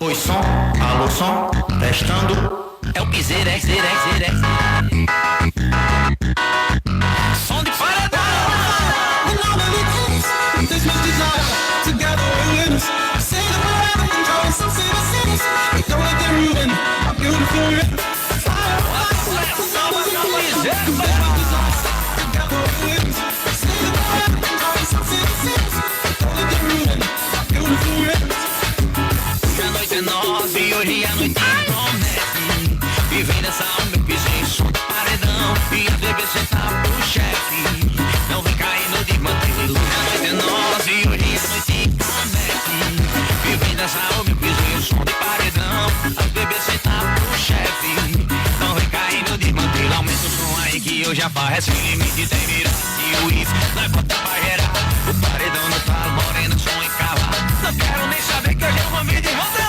Oi, som, alô, som, testando. É o piseiro, som de paredão. A noite é nossa e hoje a noite promete. Vivendo essa alma, eu pisei som de paredão. E as bebês sentar pro chefe. Não vem caindo de manteiga. A noite é nossa e hoje a noite promete. Vivendo essa alma, eu pisei som de paredão. As bebês sentar pro chefe. Não vem caindo de manteiga. Aumenta o som aí que eu já parece limite. Tem mirante e o if, nós bota pra gerar. O paredão não tá moreno, som e cavalo. Não quero nem saber que hoje é uma vida de rodeio.